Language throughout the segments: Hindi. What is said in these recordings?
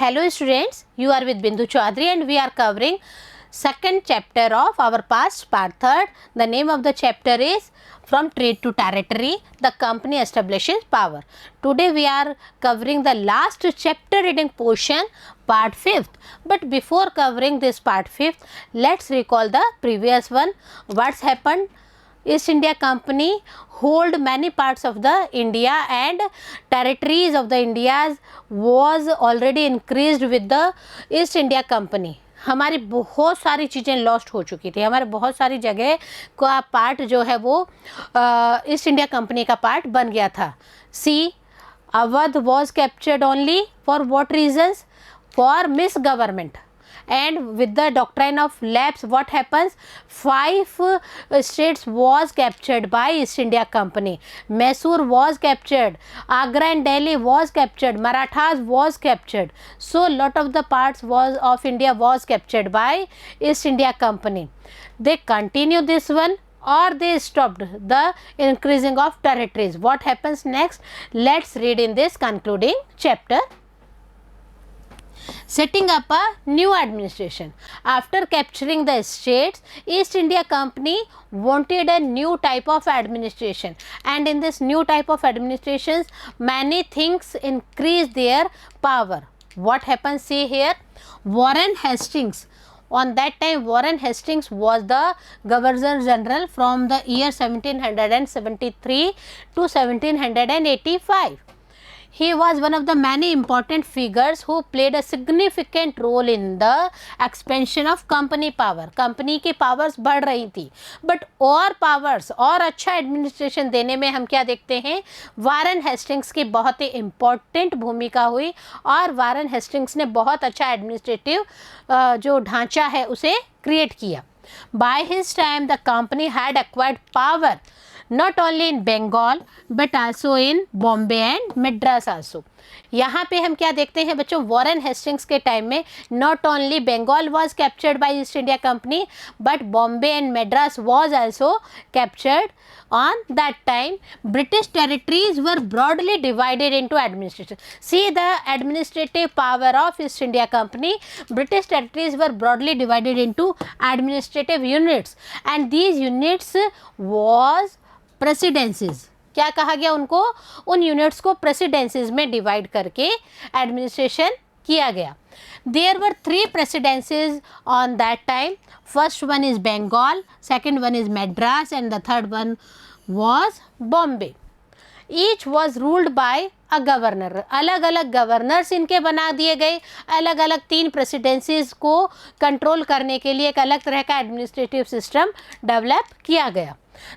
Hello students, you are with Bindu Chaudhary and we are covering second chapter of our past part third. The name of the chapter is From Trade to Territory, the company establishes power. Today we are covering the last chapter reading portion, part 5th. But before covering this part 5th, let's recall the previous one. What's happened? East India Company hold many parts of the India and territories of the India was already increased with the East India Company. हमारी बहुत सारी चीज़ें लॉस्ट हो चुकी थी, हमारे बहुत सारी जगह का पार्ट जो है वो ईस्ट इंडिया कंपनी का पार्ट बन गया था. See Awadh was captured only for what reasons? For misgovernment. And with the doctrine of lapse, what happens? 5 states was captured by East India Company. Mysore was captured, Agra and Delhi was captured, Marathas was captured. So lot of the parts was of India was captured by East India Company. They continue this one or they stopped the increasing of territories. What happens next? Let's read in this concluding chapter. Setting up a new administration. After capturing the states, East India Company wanted a new type of administration, and in this new type of administrations many things increase their power. What happens? See here, Warren Hastings. On that time Warren Hastings was the Governor General from the year 1773 to 1785. He was one of the many important figures who played a significant role in the expansion of company power. Company की पावर्स बढ़ रही थी, बट और पावर्स और अच्छा एडमिनिस्ट्रेशन देने में हम क्या देखते हैं? वारन हेस्टिंग्स की बहुत ही इम्पॉर्टेंट भूमिका हुई और वारन हेस्टिंग्स ने बहुत अच्छा एडमिनिस्ट्रेटिव जो ढांचा है उसे क्रिएट किया. By his time the company had acquired power not only in Bengal but also in Bombay and Madras also. यहाँ पे हम क्या देखते हैं बच्चों? वॉरेन हेस्टिंग्स के टाइम में not only Bengal was captured by East India Company but Bombay and Madras was also captured. On that time British territories were broadly divided into administration. See the administrative power of East India Company. British territories were broadly divided into administrative units and these units was presidencies. क्या कहा गया उनको? उन यूनिट्स को प्रेसिडेंसीज में डिवाइड करके एडमिनिस्ट्रेशन किया गया. There were 3 presidencies on that time. First one is Bengal, second one is Madras and the third one was Bombay. Each was ruled by a governor. अलग अलग गवर्नर्स इनके बना दिए गए. अलग अलग 3 प्रेसिडेंसीज को कंट्रोल करने के लिए एक अलग तरह का एडमिनिस्ट्रेटिव सिस्टम डेवलप किया गया.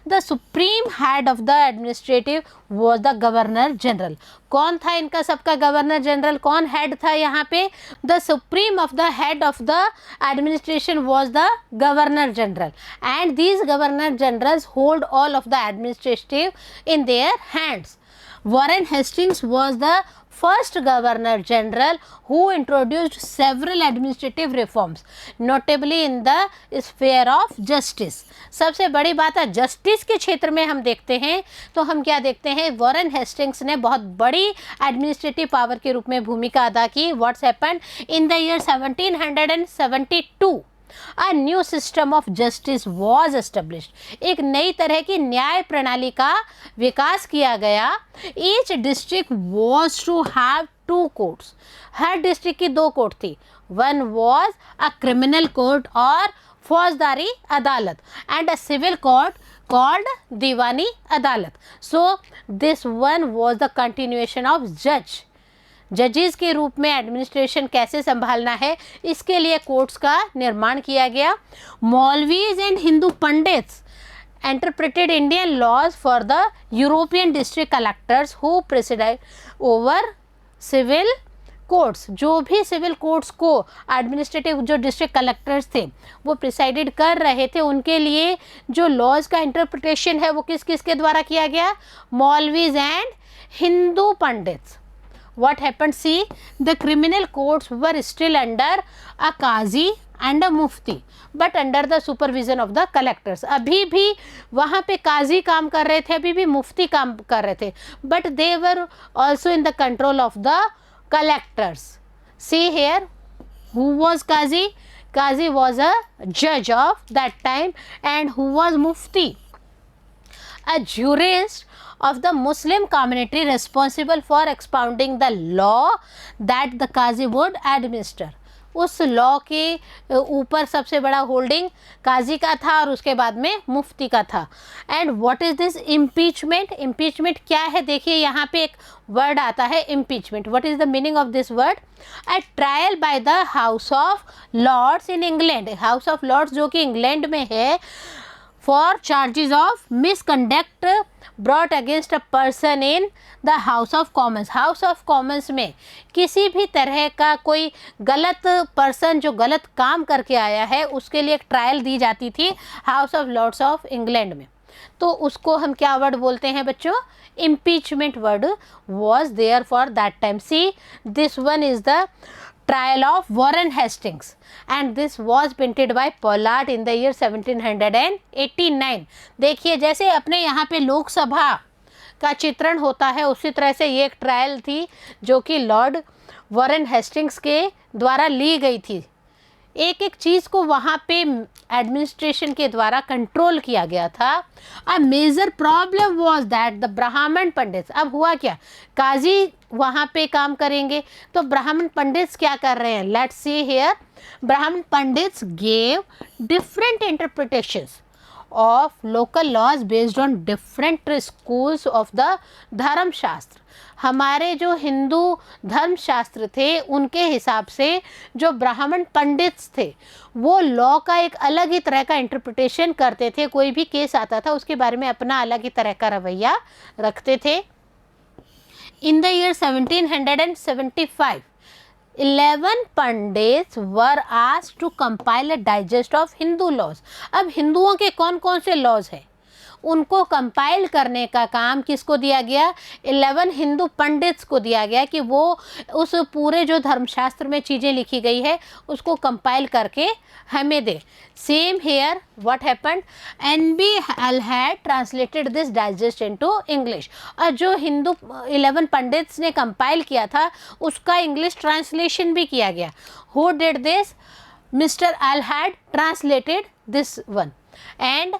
The supreme head of the administrative was the governor general. कौन था इनका सबका गवर्नर जनरल? कौन हेड था यहाँ पे? The supreme of the head of the administration was the governor general and these governor generals hold all of the administrative in their hands. Warren Hastings was the first governor general who introduced several administrative reforms notably in the sphere of justice. सबसे बड़ी बात है जस्टिस के क्षेत्र में हम देखते हैं तो हम क्या देखते हैं? वॉरेन हेस्टिंग्स ने बहुत बड़ी एडमिनिस्ट्रेटिव पावर के रूप में भूमिका अदा की. What's happened? In the year 1772 A new system of justice was established. एक नई तरह की न्याय प्रणाली का विकास किया गया. Each district was to have 2 courts. Her district की 2 कोर्ट थी. One was a criminal court और फौजदारी अदालत and a civil court called दीवानी अदालत. So this one was the continuation of judge. जजेस के रूप में एडमिनिस्ट्रेशन कैसे संभालना है इसके लिए कोर्ट्स का निर्माण किया गया. Maulvis and Hindu pandits interpreted Indian laws for the European district collectors who presided over civil courts. जो भी सिविल कोर्ट्स को एडमिनिस्ट्रेटिव जो डिस्ट्रिक्ट कलेक्टर्स थे वो प्रिसाइडेड कर रहे थे उनके लिए जो लॉज का इंटरप्रिटेशन है वो किस किस के द्वारा किया गया? Maulvis and Hindu pandits. What happened? See, the criminal courts were still under a qazi and a mufti, but under the supervision of the collectors. अभी भी वहाँ पे काजी काम कर रहे थे, अभी भी मुफ्ती काम कर रहे थे, but they were also in the control of the collectors. See here, who was Qazi? Qazi was a judge of that time. And who was Mufti? A jurist of the Muslim community responsible for expounding the law that the Qazi would administer. उस लॉ के ऊपर सबसे बड़ा होल्डिंग काजी का था और उसके बाद में मुफ्ती का था. And what is this impeachment? Impeachment क्या है? देखिए यहाँ पे एक वर्ड आता है impeachment. What is the meaning of this word? A trial by the House of Lords in England. House of Lords जो कि इंग्लैंड में है, for charges of misconduct brought against a person in the House of Commons. House of Commons में किसी भी तरह का कोई गलत पर्सन जो गलत काम करके आया है उसके लिए एक ट्रायल दी जाती थी House of Lords of England में. तो उसको हम क्या वर्ड बोलते हैं बच्चों? Impeachment word was there for that time. See, this one is the trial of Warren Hastings and this was printed by Pollard in the year 1789. देखिए जैसे अपने यहाँ पे लोकसभा का चित्रण होता है उसी तरह से ये एक ट्रायल थी जो कि लॉर्ड वॉरेन हेस्टिंग्स के द्वारा ली गई थी. एक एक चीज़ को वहाँ पे एडमिनिस्ट्रेशन के द्वारा कंट्रोल किया गया था. A major problem was that the Brahmin pandits. अब हुआ क्या? काजी वहाँ पे काम करेंगे तो ब्राह्मण पंडित्स क्या कर रहे हैं? Let's see here. Brahmin pandits gave different interpretations of local laws based on different schools of the Dharmashastra. हमारे जो हिंदू धर्मशास्त्र थे उनके हिसाब से जो ब्राह्मण पंडित्स थे वो लॉ का एक अलग ही तरह का इंटरप्रिटेशन करते थे. कोई भी केस आता था उसके बारे में अपना अलग ही तरह का रवैया रखते थे. In the year 1775 11 pandits were asked to compile a digest of Hindu laws. अब हिंदुओं के कौन कौन से लॉज हैं उनको कंपाइल करने का काम किसको दिया गया? 11 हिंदू पंडित्स को दिया गया कि वो उस पूरे जो धर्मशास्त्र में चीज़ें लिखी गई है उसको कंपाइल करके हमें दे. Same here what happened? NB Alhad translated this digest into English. और जो हिंदू 11 पंडित्स ने कंपाइल किया था उसका इंग्लिश ट्रांसलेशन भी किया गया. Who did this? Mr. Alhad translated this one. And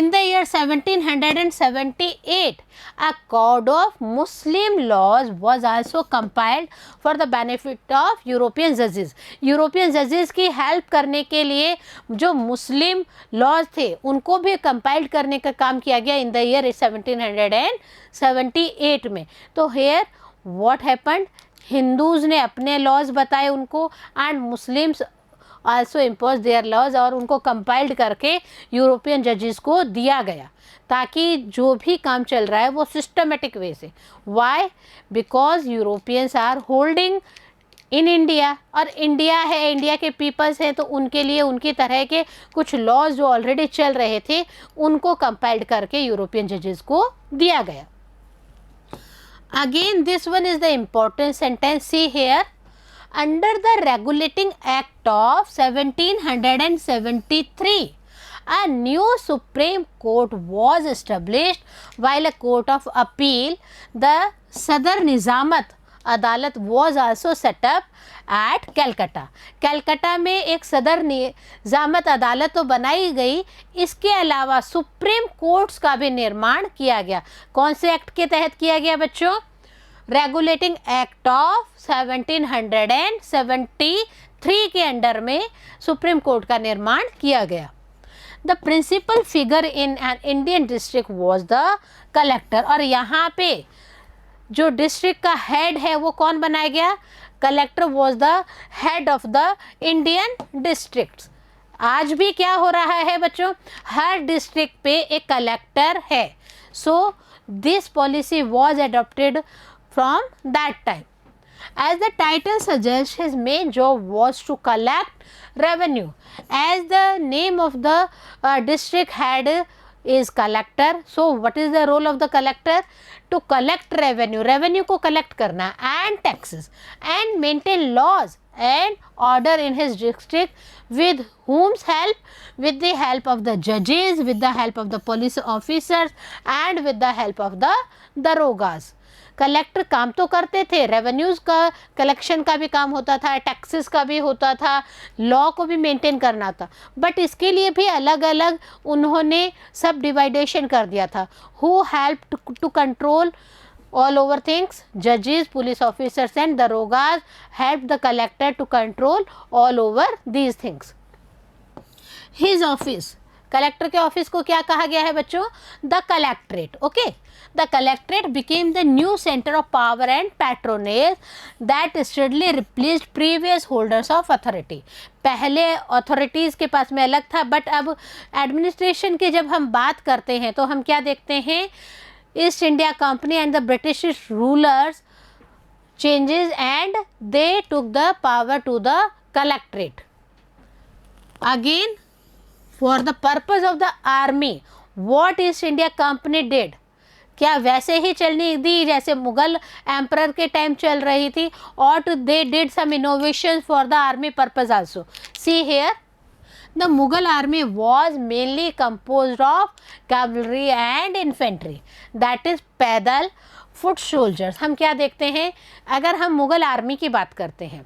in the year 1778, a code of Muslim laws was also compiled for the benefit of European judges. European judges की हेल्प करने के लिए जो मुस्लिम लॉज थे उनको भी कंपाइल्ड करने का काम किया गया इन द ईयर 1778 में. तो हेयर व्हाट हैपेंड? हिंदूज़ ने अपने लॉज बताए उनको and Muslims also impose their laws और उनको कंपाइल्ड करके यूरोपियन जजेस को दिया गया ताकि जो भी काम चल रहा है वो सिस्टमेटिक वे से. Why? Because Europeans are holding in India और इंडिया है, इंडिया के पीपल्स हैं तो उनके लिए उनकी तरह के कुछ लॉज जो ऑलरेडी चल रहे थे उनको कंपाइल्ड करके यूरोपियन जजेस को दिया गया. Again this one is the important sentence. See here. Under the Regulating Act of 1773, a new Supreme Court was established while a Court of Appeal, the Sadar Nizamat अदालत was also set up at Calcutta. Calcutta में एक सदर निजामत अदालत तो बनाई गई, इसके अलावा सुप्रीम कोर्ट्स का भी निर्माण किया गया. कौन से एक्ट के तहत किया गया बच्चों? रेगुलेटिंग एक्ट ऑफ 1773 के अंडर में सुप्रीम कोर्ट का निर्माण किया गया. The principal figure in an Indian district was the collector. और यहाँ पे जो डिस्ट्रिक्ट का हेड है वो कौन बनाया गया? Collector was the head of the Indian districts. आज भी क्या हो रहा है बच्चों? हर डिस्ट्रिक्ट पे एक कलेक्टर है. So this policy was adopted from that time. As the title suggests, his main job was to collect revenue. As the name of the district head is collector, so what is the role of the collector? To collect revenue. Revenue को collect करना and taxes and maintain laws and order in his district with whom's help? With the help of the judges, with the help of the police officers and with the help of the darogas. Collector काम तो करते थे, रेवेन्यूज़ का कलेक्शन का भी काम होता था, टैक्सेस का भी होता था, लॉ को भी मेंटेन करना था, बट इसके लिए भी अलग अलग उन्होंने सब डिवाइडेशन कर दिया था. Who help to control all over things? Judges, police officers and darogas helped the collector to control all over these things. His office, collector के ऑफिस को क्या कहा गया है बच्चों? The collectorate. Okay, the collectorate became the new centre of power and patronage that steadily replaced previous holders of authority. पहले अथॉरिटीज़ के पास में अलग था, बट अब एडमिनिस्ट्रेशन की जब हम बात करते हैं तो हम क्या देखते हैं? East India Company and the British rulers changes and they took the power to the collectorate. Again, for the purpose of the army, what East India Company did? क्या वैसे ही चलनी दी जैसे मुगल एम्परर के टाइम चल रही थी, और they did some innovations for the army purpose also. See here, the Mughal army was mainly composed of cavalry and infantry, that is पैदल foot soldiers. हम क्या देखते हैं? अगर हम मुगल आर्मी की बात करते हैं,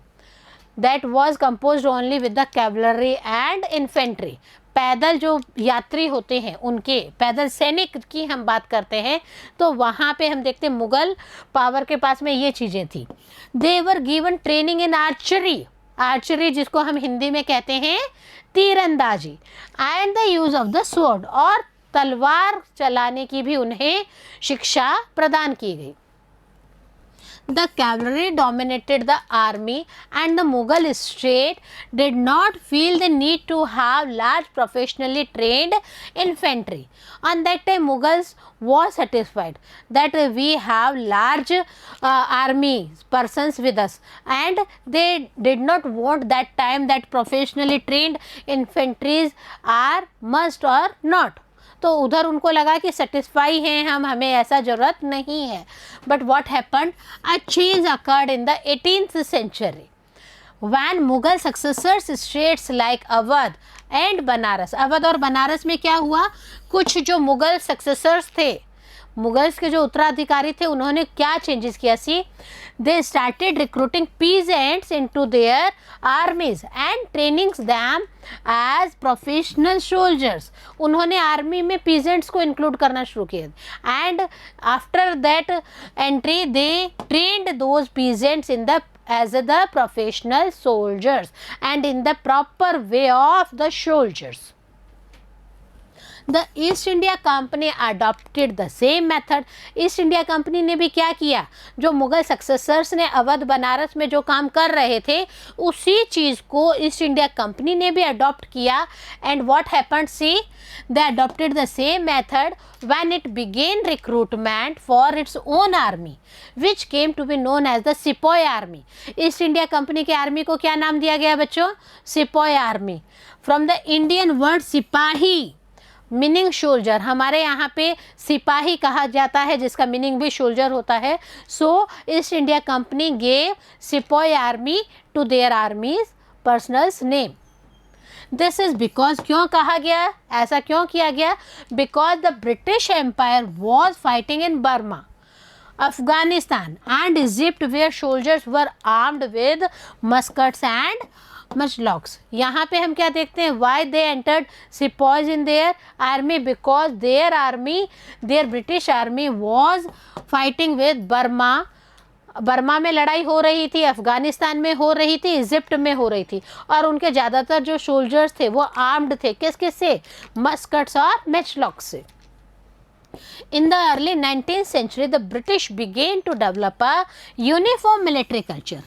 that was composed only with the cavalry and infantry. पैदल जो यात्री होते हैं उनके, पैदल सैनिक की हम बात करते हैं, तो वहाँ पे हम देखते हैं मुगल पावर के पास में ये चीज़ें थी. They were given training in archery. Archery जिसको हम हिंदी में कहते हैं तीरंदाजी, and the use of the sword, और तलवार चलाने की भी उन्हें शिक्षा प्रदान की गई. The cavalry dominated the army and the Mughal state did not feel the need to have large professionally trained infantry. On that time Mughals was satisfied that we have large army persons with us, and they did not want that time that professionally trained infantries are must or not. तो उधर उनको लगा कि सेटिस्फाई हैं हम, हमें ऐसा ज़रूरत नहीं है. But what happened? A change occurred in the 18th century when Mughal successors states like Awadh and Banaras. Awadh और बनारस में क्या हुआ? कुछ जो मुगल सक्सेसर्स थे, मुगल्स के जो उत्तराधिकारी थे, उन्होंने क्या चेंजेस किया? See, they started recruiting peasants into their armies and trainings them as professional soldiers. उन्होंने आर्मी में पीजेंट्स को इंक्लूड करना शुरू किया, and after that entry they trained those peasants in the as the professional soldiers and in the proper way of the soldiers. The East India Company adopted the same method. East India company ने भी क्या किया? जो मुगल सक्सेसर्स ने अवध बनारस में जो काम कर रहे थे, उसी चीज़ को ईस्ट इंडिया कंपनी ने भी अडॉप्ट किया. And what happened? See, they adopted the same method when it began recruitment for its own army, which came to be known as the सिपाही आर्मी. ईस्ट इंडिया कंपनी के आर्मी को क्या नाम दिया गया बच्चों? सिपाही army. From the Indian word सिपाही मीनिंग शोल्जर. हमारे यहाँ पे सिपाही कहा जाता है जिसका मीनिंग भी शोल्जर होता है. So East India Company gave sipahi army to their armies personals name. This is because, क्यों कहा गया, ऐसा क्यों किया गया? Because the British Empire was fighting in Burma, Afghanistan and Egypt, where soldiers were armed with muskets and matchlocks. यहाँ पे हम क्या देखते हैं? Why they entered sipahis in their army? Because their army, their British army was fighting with Burma. Burma में लड़ाई हो रही थी, अफगानिस्तान में हो रही थी, इजिप्ट में हो रही थी, और उनके ज़्यादातर जो सोल्जर्स थे वो आर्म्ड थे. किस किस से? मस्कट्स और मैचलॉक्स से. In the early 19th century, the British began to develop a uniform military culture.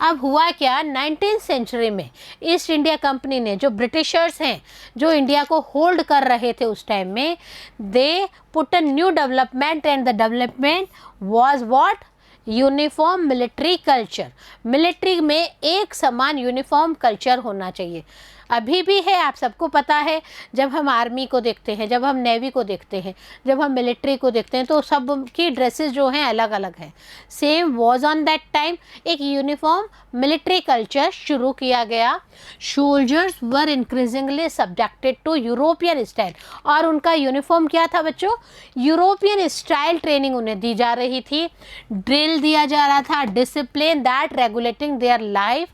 अब हुआ क्या? 19th सेंचुरी में ईस्ट इंडिया कंपनी ने, जो ब्रिटिशर्स हैं जो इंडिया को होल्ड कर रहे थे उस टाइम में, they put a new development, and the development was what? Uniform military culture. Military में एक समान यूनिफॉर्म कल्चर होना चाहिए. अभी भी है, आप सबको पता है। जब हम आर्मी को देखते हैं, जब हम नेवी को देखते हैं, जब हम मिलिट्री को देखते हैं, तो सब की ड्रेसेस जो हैं अलग अलग हैं। Same was on that time, एक यूनिफॉर्म मिलिट्री कल्चर शुरू किया गया। Soldiers were increasingly subjected to European style, और उनका यूनिफॉर्म क्या था बच्चों? यूरोपियन स्टाइल ट्रेनिंग उन्हें दी जा रही थी, ड्रिल दिया जा रहा था, discipline that regulating their life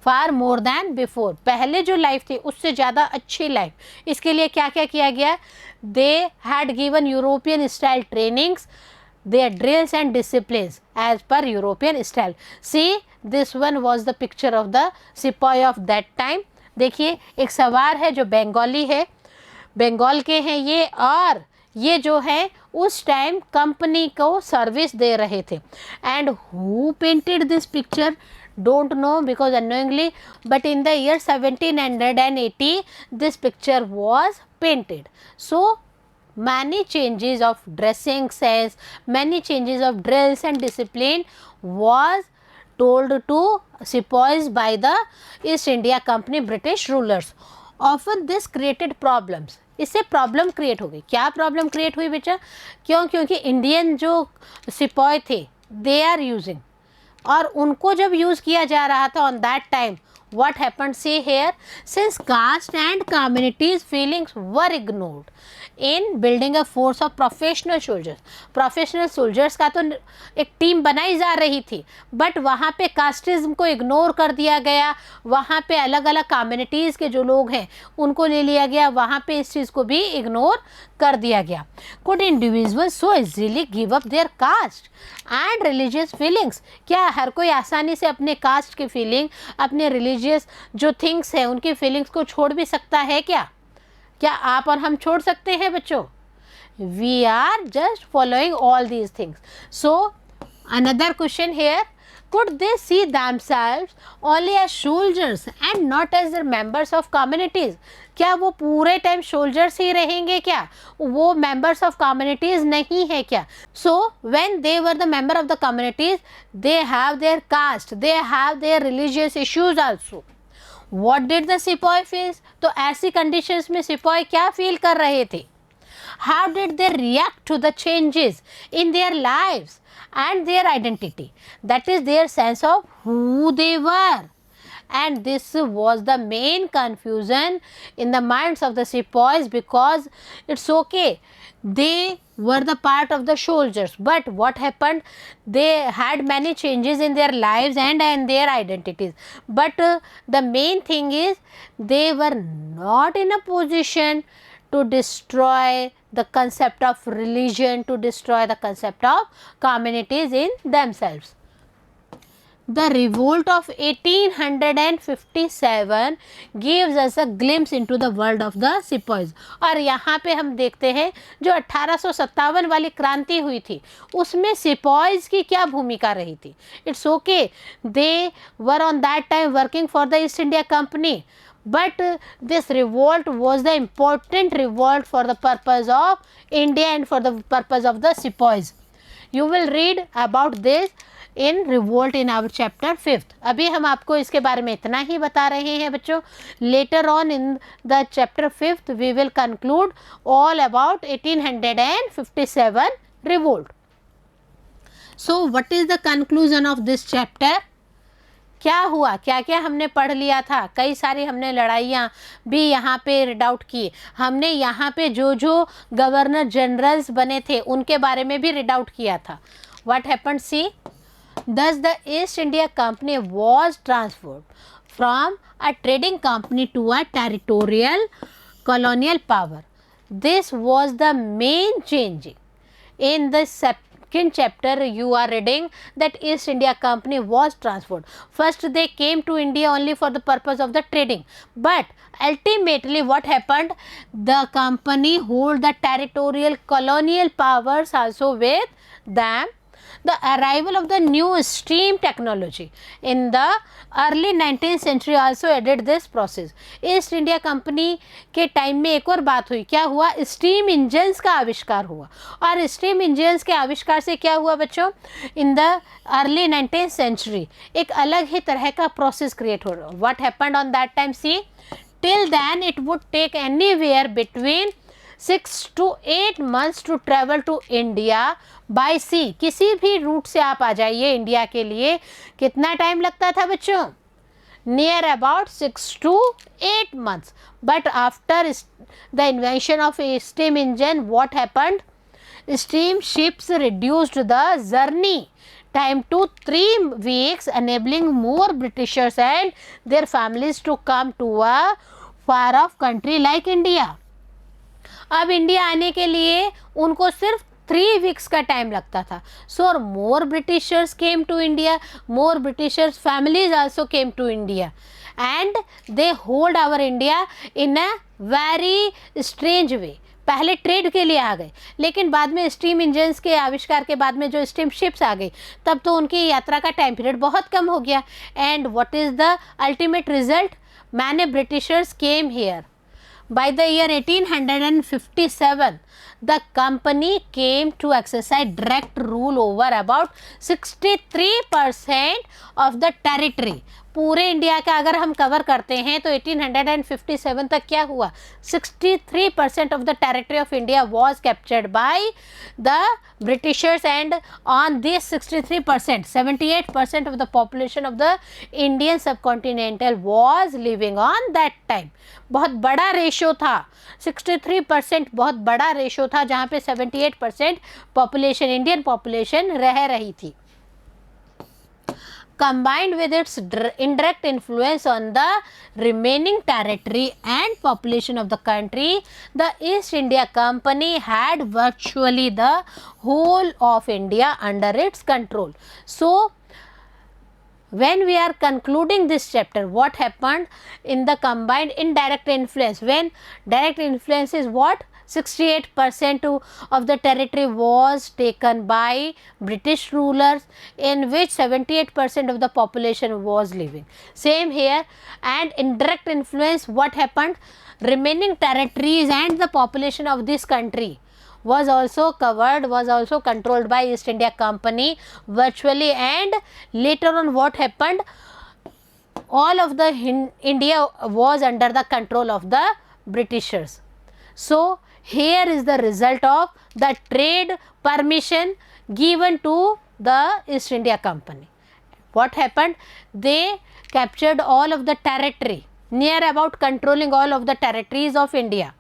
far more than before. पहले जो लाइफ थी उससे ज़्यादा अच्छी लाइफ, इसके लिए क्या क्या किया गया? They had given European style trainings, their drills and disciplines as per European style. See, this one was the picture of the सिपाही of that time. देखिए एक सवार है जो बंगाली है, बंगाल के हैं ये, और ये जो है उस टाइम कंपनी को सर्विस दे रहे थे। And who painted this picture? Don't know because unknowingly, but in the year 1780 this picture was painted. So many changes of dressing sense, many changes of drills and discipline was told to sepoys by the East India Company British rulers. Often this created problems. इससे प्रॉब्लम क्रिएट हो गई। क्या प्रॉब्लम क्रिएट हुई बेटा? क्यों? क्योंकि इंडियन जो सिपाही थे दे आर यूजिंग, और उनको जब यूज़ किया जा रहा था on that time, what happened? See here, since caste and communities feelings were ignored in building a force of professional soldiers. Professional soldiers का तो एक टीम बनाई जा रही थी, बट वहाँ पे कास्टिज्म को इग्नोर कर दिया गया। वहाँ पे अलग अलग कम्युनिटीज़ के जो लोग हैं उनको ले लिया गया, वहाँ पे इस चीज़ को भी इग्नोर कर दिया गया। Could individuals so easily give up their caste and religious feelings? क्या हर कोई आसानी से अपने कास्ट की फीलिंग, अपने रिलीजियस जो थिंग्स हैं उनकी फीलिंग्स को छोड़ भी सकता है क्या? क्या आप और हम छोड़ सकते हैं बच्चों? We are just following all these things. So another question here, could they see themselves only as soldiers and not as the members of communities? क्या वो पूरे टाइम सोल्जर्स ही रहेंगे क्या? वो मेंबर्स ऑफ कम्युनिटीज नहीं है क्या? So when they were the member of the communities, they have their caste, they have their religious issues also. What did the सिपाही फील? तो ऐसी कंडीशंस में सिपाही क्या फील कर रहे थे? How did they react to the changes in their lives and their identity? That is their sense of who they were. And this was the main confusion in the minds of the sepoys, because it's okay, they were the part of the soldiers, but what happened? They had many changes in their lives and in their identities, but the main thing is they were not in a position to destroy the concept of religion, to destroy the concept of communities in themselves. The revolt of 1857 gives us a glimpse into the world of the sepoys. और यहाँ पे हम देखते हैं जो 1857 वाली क्रांति हुई थी उसमें सिपाहीज की क्या भूमिका रही थी. It's okay, they were on that time working for the east India company, but this revolt was the important revolt for the purpose of India and for the purpose of the sepoys. You will read about this in revolt in our chapter 5th. अभी हम आपको इसके बारे में इतना ही बता रहे हैं बच्चों. Later on in the chapter 5th we will conclude all about 1857 revolt. So what is the conclusion of this chapter? क्या हुआ, क्या क्या हमने पढ़ लिया था? कई सारी हमने लड़ाइयाँ भी यहाँ पे रीड आउट की. हमने यहाँ पे जो जो गवर्नर जनरल्स बने थे उनके बारे में भी रीड आउट किया था. What happened? See, thus the East India Company was transferred from a trading company to a territorial colonial power. This was the main change. In the second chapter you are reading that East India Company was transferred. First they came to India only for the purpose of the trading, but ultimately what happened? The company hold the territorial colonial powers also with them. The arrival of the new steam technology in the early 19th century also aided this process. East India company के टाइम में एक और बात हुई. क्या हुआ? स्टीम इंजन्स का आविष्कार हुआ. और स्टीम इंजन्स के आविष्कार से क्या हुआ बच्चों? In the early 19th century एक अलग ही तरह का प्रोसेस क्रिएट हो रहा. What happened on that time? See, Till then it would take anywhere between 6 to 8 months to travel to India by sea. किसी भी रूट से आप आ जाइए इंडिया के लिए, कितना टाइम लगता था बच्चों? Near about 6 to 8 months. But after the invention of a steam engine, what happened? Steam ships reduced the journey time to 3 weeks, enabling more Britishers and their families to come to a far off country like India. अब इंडिया आने के लिए उनको सिर्फ 3 weeks का टाइम लगता था. So more Britishers came to India, more Britishers families also came to India, and they hold our India in a very strange way. पहले ट्रेड के लिए आ गए, लेकिन बाद में स्टीम इंजन्स के आविष्कार के बाद में जो स्टीम शिप्स आ गई, तब तो उनकी यात्रा का टाइम पीरियड बहुत कम हो गया. And what is the ultimate result? Many Britishers came here. By the year 1857, the company came to exercise direct rule over about 63% of the territory. पूरे इंडिया का अगर हम कवर करते हैं तो 1857 तक क्या हुआ? 63% of the territory of India was captured by the Britishers, and on this 63%, 78% of the population of the Indian subcontinental was living on that time. बहुत बड़ा रेशो था, 63% बहुत बड़ा रेशो था, जहाँ पे 78% पॉपुलेशन, इंडियन पॉपुलेशन रह रही थी. Combined with its indirect influence on the remaining territory and population of the country, the East India Company had virtually the whole of India under its control. So, when we are concluding this chapter, what happened in the combined indirect influence? When direct influence is what? 68% of the territory was taken by British rulers, in which 78% of the population was living. Same here. And indirect influence, what happened? Remaining territories and the population of this country was also covered, was also controlled by East India Company virtually. And later on what happened? All of the India was under the control of the Britishers. So here is the result of the trade permission given to the East India Company. What happened? They captured all of the territory, near about controlling all of the territories of India.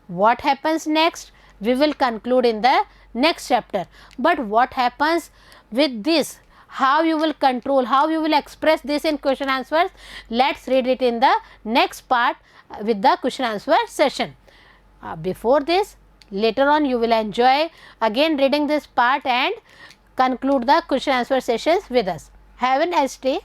What happens next? We will conclude in the next chapter. But what happens with this? How you will control, how you will express this in question answers? Let's read it in the next part with the question answer session. Before this, later on you will enjoy again reading this part and conclude the question answer sessions with us. Have a nice day.